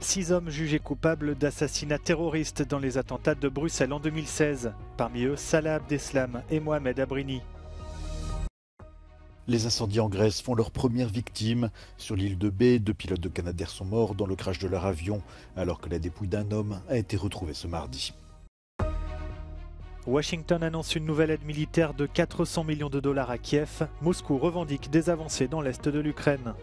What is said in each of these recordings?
6 hommes jugés coupables d'assassinat terroriste dans les attentats de Bruxelles en 2016. Parmi eux, Salah Abdeslam et Mohamed Abrini. Les incendies en Grèce font leur première victime. Sur l'île de Bé, 2 pilotes de Canadair sont morts dans le crash de leur avion, alors que la dépouille d'un homme a été retrouvée ce mardi. Washington annonce une nouvelle aide militaire de 400 millions de dollars à Kiev. Moscou revendique des avancées dans l'est de l'Ukraine.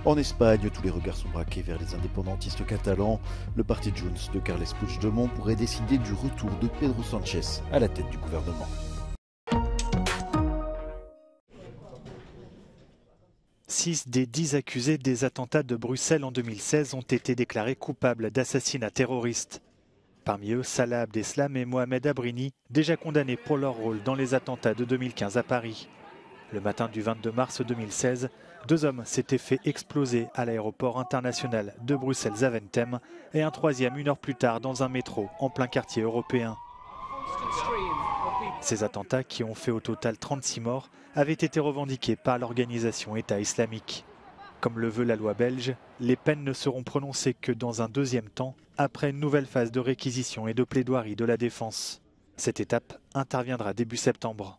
En Espagne, tous les regards sont braqués vers les indépendantistes catalans. Le parti Junts de Carles Puigdemont pourrait décider du retour de Pedro Sánchez à la tête du gouvernement. Six des 10 accusés des attentats de Bruxelles en 2016 ont été déclarés coupables d'assassinat terroriste. Parmi eux, Salah Abdeslam et Mohamed Abrini, déjà condamnés pour leur rôle dans les attentats de 2015 à Paris. Le matin du 22 mars 2016, 2 hommes s'étaient fait exploser à l'aéroport international de Bruxelles-Zaventem et un troisième 1 heure plus tard dans un métro en plein quartier européen. Ces attentats, qui ont fait au total 36 morts, avaient été revendiqués par l'organisation État islamique. Comme le veut la loi belge, les peines ne seront prononcées que dans un deuxième temps, après une nouvelle phase de réquisition et de plaidoirie de la défense. Cette étape interviendra début septembre.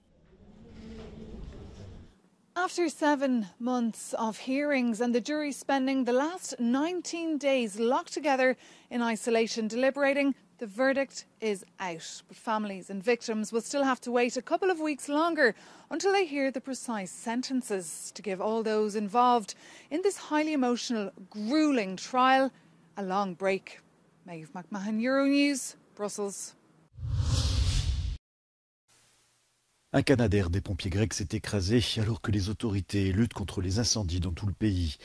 After 7 months of hearings and the jury spending the last 19 days locked together in isolation deliberating, the verdict is out. But families and victims will still have to wait a couple of weeks longer until they hear the precise sentences to give all those involved in this highly emotional, gruelling trial a long break. Maeve McMahon, Euronews, Brussels. Un Canadair des pompiers grecs s'est écrasé alors que les autorités luttent contre les incendies dans tout le pays.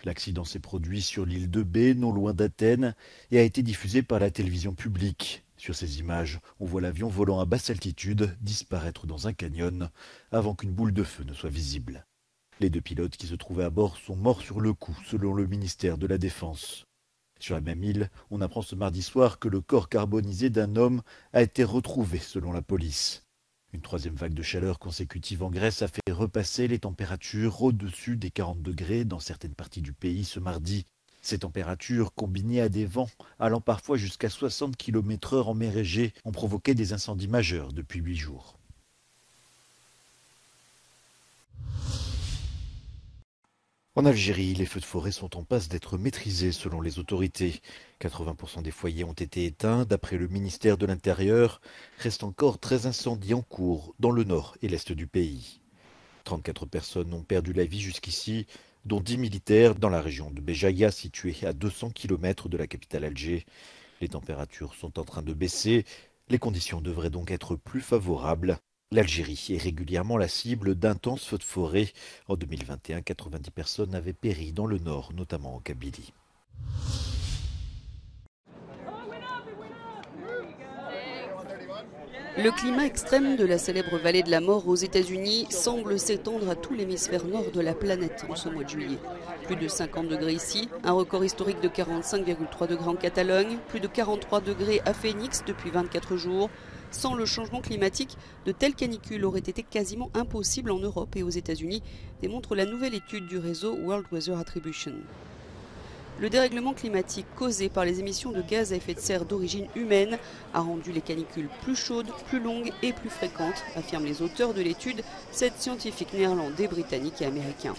L'accident s'est produit sur l'île de Bé, non loin d'Athènes, et a été diffusé par la télévision publique. Sur ces images, on voit l'avion volant à basse altitude disparaître dans un canyon avant qu'une boule de feu ne soit visible. Les 2 pilotes qui se trouvaient à bord sont morts sur le coup, selon le ministère de la Défense. Sur la même île, on apprend ce mardi soir que le corps carbonisé d'un homme a été retrouvé, selon la police. Une 3e vague de chaleur consécutive en Grèce a fait repasser les températures au-dessus des 40 degrés dans certaines parties du pays ce mardi. Ces températures, combinées à des vents allant parfois jusqu'à 60 km/h en mer Égée, ont provoqué des incendies majeurs depuis 8 jours. En Algérie, les feux de forêt sont en passe d'être maîtrisés selon les autorités. 80% des foyers ont été éteints. D'après le ministère de l'Intérieur, restent encore 13 incendies en cours dans le nord et l'est du pays. 34 personnes ont perdu la vie jusqu'ici, dont 10 militaires dans la région de Béjaïa, située à 200 km de la capitale Alger. Les températures sont en train de baisser. Les conditions devraient donc être plus favorables. L'Algérie est régulièrement la cible d'intenses feux de forêt. En 2021, 90 personnes avaient péri dans le nord, notamment en Kabylie. Le climat extrême de la célèbre vallée de la mort aux États-Unis semble s'étendre à tout l'hémisphère nord de la planète en ce mois de juillet. Plus de 50 degrés ici, un record historique de 45,3 degrés en Catalogne, plus de 43 degrés à Phoenix depuis 24 jours. Sans le changement climatique, de telles canicules auraient été quasiment impossibles en Europe et aux États-Unis, démontre la nouvelle étude du réseau World Weather Attribution. Le dérèglement climatique causé par les émissions de gaz à effet de serre d'origine humaine a rendu les canicules plus chaudes, plus longues et plus fréquentes, affirment les auteurs de l'étude, 7 scientifiques néerlandais, britanniques et américains.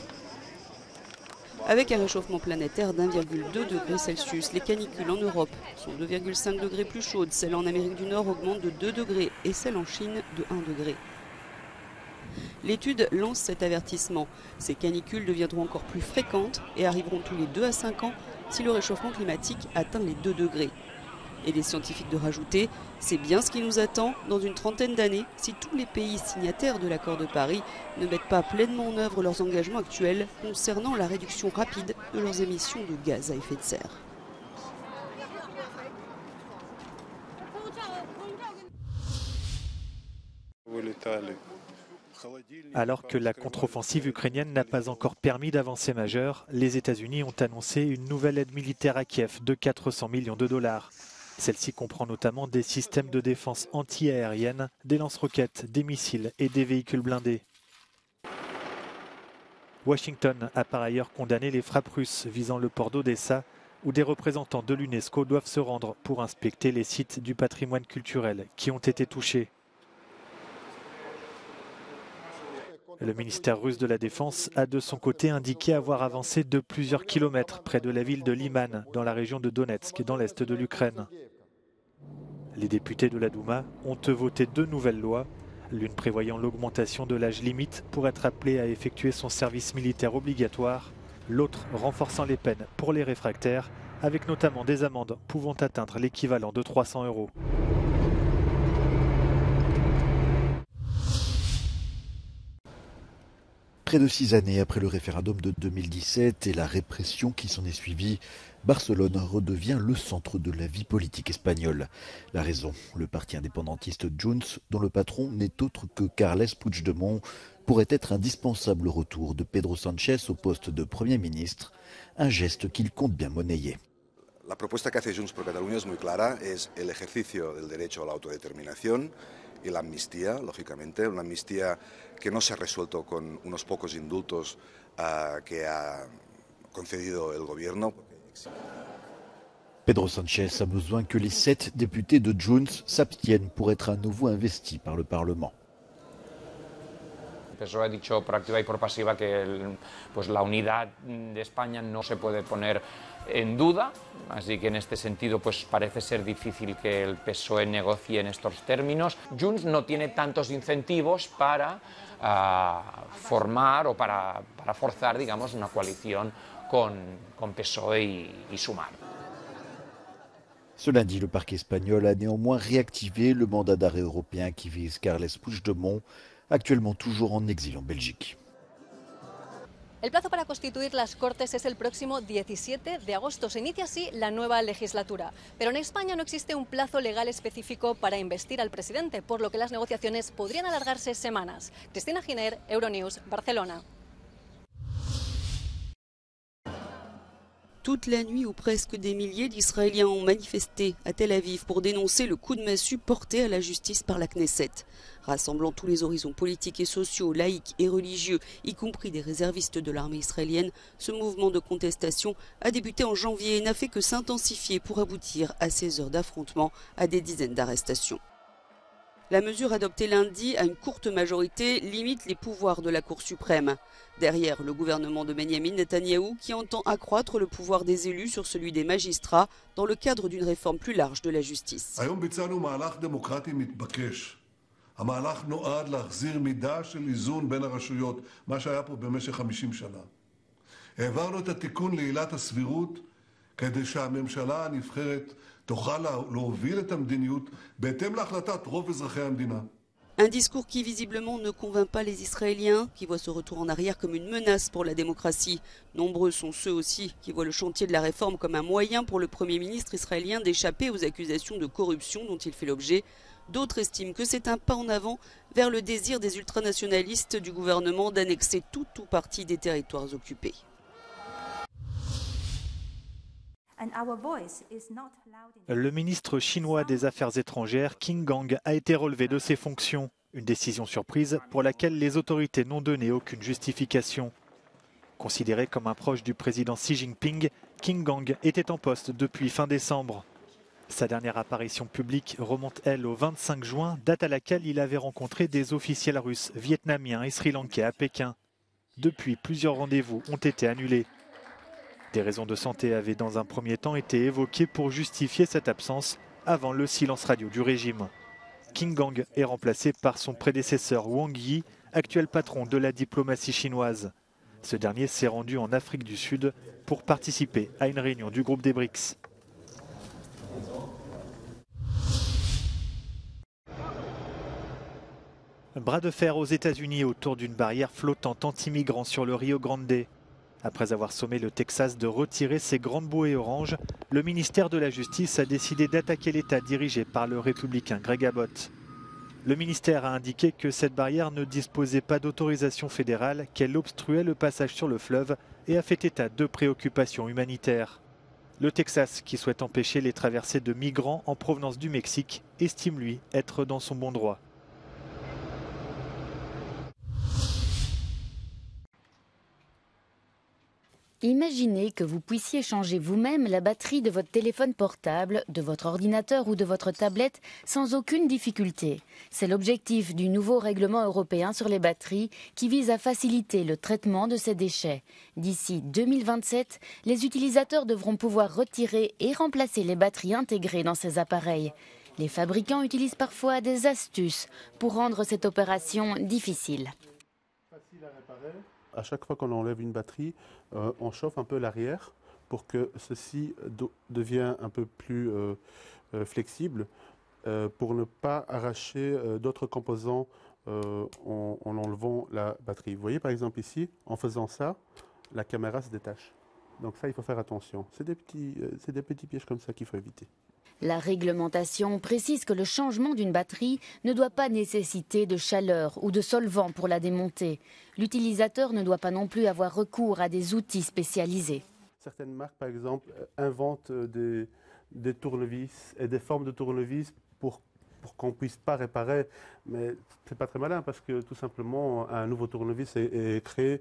Avec un réchauffement planétaire d'1,2 degré Celsius, les canicules en Europe sont 2,5 degrés plus chaudes, celles en Amérique du Nord augmentent de 2 degrés et celles en Chine de 1 degré. L'étude lance cet avertissement. Ces canicules deviendront encore plus fréquentes et arriveront tous les 2 à 5 ans si le réchauffement climatique atteint les 2 degrés. Et les scientifiques de rajouter, c'est bien ce qui nous attend dans une trentaine d'années si tous les pays signataires de l'accord de Paris ne mettent pas pleinement en œuvre leurs engagements actuels concernant la réduction rapide de leurs émissions de gaz à effet de serre. Alors que la contre-offensive ukrainienne n'a pas encore permis d'avancées majeures, les États-Unis ont annoncé une nouvelle aide militaire à Kiev de 400 millions de dollars. Celle-ci comprend notamment des systèmes de défense anti-aérienne, des lance-roquettes, des missiles et des véhicules blindés. Washington a par ailleurs condamné les frappes russes visant le port d'Odessa, où des représentants de l'UNESCO doivent se rendre pour inspecter les sites du patrimoine culturel qui ont été touchés. Le ministère russe de la Défense a de son côté indiqué avoir avancé de plusieurs kilomètres près de la ville de Liman, dans la région de Donetsk et dans l'est de l'Ukraine. Les députés de la Douma ont voté 2 nouvelles lois, l'une prévoyant l'augmentation de l'âge limite pour être appelé à effectuer son service militaire obligatoire, l'autre renforçant les peines pour les réfractaires, avec notamment des amendes pouvant atteindre l'équivalent de 300 €. Près de 6 années après le référendum de 2017 et la répression qui s'en est suivie, Barcelone redevient le centre de la vie politique espagnole. La raison, le parti indépendantiste Junts, dont le patron n'est autre que Carles Puigdemont, pourrait être indispensable retour de Pedro Sánchez au poste de Premier ministre, un geste qu'il compte bien monnayer. La propuesta que hace Junts por Catalunya es muy clara, es el ejercicio del derecho a la autodeterminación y la amnistía, lógicamente, una amnistía que no se ha resuelto con unos pocos indultos que ha concedido el gobierno. Pedro Sánchez a besoin que les 7 députés de Junts s'abstiennent pour être à nouveau investis par le Parlement. El PSOE ha dicho por activa y por pasiva que la unidad de España no se puede poner en duda, así que en este sentido parece ser difícil que el PSOE negocie en estos términos. Junts no tiene tantos incentivos para formar o para forzar, digamos, una coalición con PSOE y Sumar. Ce lundi, le parquet espagnol a néanmoins réactivé le mandat d'arrêt européen qui vise Carles Puigdemont, actuellement toujours en exil en Belgique. El plazo para constituir las Cortes es el próximo 17 de agosto. Se inicia así la nueva legislatura. Pero en España no existe un plazo legal específico para investir al presidente, por lo que las negociaciones podrían alargarse semanas. Cristina Giner, Euronews, Barcelona. Toute la nuit ou presque des milliers d'Israéliens ont manifesté à Tel Aviv pour dénoncer le coup de massue porté à la justice par la Knesset. Rassemblant tous les horizons politiques et sociaux, laïcs et religieux, y compris des réservistes de l'armée israélienne, ce mouvement de contestation a débuté en janvier et n'a fait que s'intensifier pour aboutir à 16 heures d'affrontement, à des dizaines d'arrestations. La mesure adoptée lundi à une courte majorité limite les pouvoirs de la Cour suprême. Derrière, le gouvernement de Benjamin Netanyahou qui entend accroître le pouvoir des élus sur celui des magistrats dans le cadre d'une réforme plus large de la justice. המהלך נועד להחזיר מידה של איזון בין הרשויות, מה שהיה פה במשך 50 שנה. העברנו את התיקון לעילת הסבירות כדי שהממשלה הנבחרת תוכל להוביל את המדיניות בהתאם להחלטת רוב אזרחי המדינה. Un discours qui visiblement ne convainc pas les Israéliens, qui voient ce retour en arrière comme une menace pour la démocratie. Nombreux sont ceux aussi qui voient le chantier de la réforme comme un moyen pour le Premier ministre israélien d'échapper aux accusations de corruption dont il fait l'objet. D'autres estiment que c'est un pas en avant vers le désir des ultranationalistes du gouvernement d'annexer tout ou partie des territoires occupés. Le ministre chinois des Affaires étrangères, Qin Gang, a été relevé de ses fonctions. Une décision surprise pour laquelle les autorités n'ont donné aucune justification. Considéré comme un proche du président Xi Jinping, Qin Gang était en poste depuis fin décembre. Sa dernière apparition publique remonte, elle, au 25 juin, date à laquelle il avait rencontré des officiels russes, vietnamiens et sri-lankais à Pékin. Depuis, plusieurs rendez-vous ont été annulés. Des raisons de santé avaient dans un premier temps été évoquées pour justifier cette absence avant le silence radio du régime. Qin Gang est remplacé par son prédécesseur Wang Yi, actuel patron de la diplomatie chinoise. Ce dernier s'est rendu en Afrique du Sud pour participer à une réunion du groupe des BRICS. Bras de fer aux États-Unis autour d'une barrière flottante anti-migrants sur le Rio Grande. Après avoir sommé le Texas de retirer ses grandes bouées oranges, le ministère de la Justice a décidé d'attaquer l'État dirigé par le républicain Greg Abbott. Le ministère a indiqué que cette barrière ne disposait pas d'autorisation fédérale, qu'elle obstruait le passage sur le fleuve et a fait état de préoccupations humanitaires. Le Texas, qui souhaite empêcher les traversées de migrants en provenance du Mexique, estime lui être dans son bon droit. Imaginez que vous puissiez changer vous-même la batterie de votre téléphone portable, de votre ordinateur ou de votre tablette sans aucune difficulté. C'est l'objectif du nouveau règlement européen sur les batteries qui vise à faciliter le traitement de ces déchets. D'ici 2027, les utilisateurs devront pouvoir retirer et remplacer les batteries intégrées dans ces appareils. Les fabricants utilisent parfois des astuces pour rendre cette opération difficile. Facile à réparer. À chaque fois qu'on enlève une batterie, on chauffe un peu l'arrière pour que ceci devienne un peu plus flexible pour ne pas arracher d'autres composants en enlevant la batterie. Vous voyez par exemple ici, en faisant ça, la caméra se détache. Donc ça, il faut faire attention. C'est des petits pièges comme ça qu'il faut éviter. La réglementation précise que le changement d'une batterie ne doit pas nécessiter de chaleur ou de solvant pour la démonter. L'utilisateur ne doit pas non plus avoir recours à des outils spécialisés. Certaines marques, par exemple, inventent des tournevis et des formes de tournevis pour qu'on ne puisse pas réparer. Mais ce n'est pas très malin parce que tout simplement, un nouveau tournevis est créé.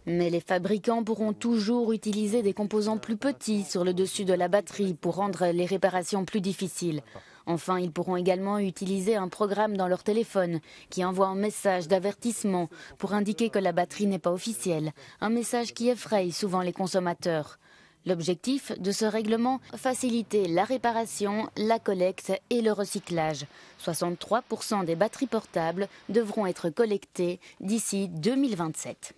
Mais les fabricants pourront toujours utiliser des composants plus petits sur le dessus de la batterie pour rendre les réparations plus difficiles. Enfin, ils pourront également utiliser un programme dans leur téléphone qui envoie un message d'avertissement pour indiquer que la batterie n'est pas officielle, un message qui effraie souvent les consommateurs. L'objectif de ce règlement, faciliter la réparation, la collecte et le recyclage. 63% des batteries portables devront être collectées d'ici 2027.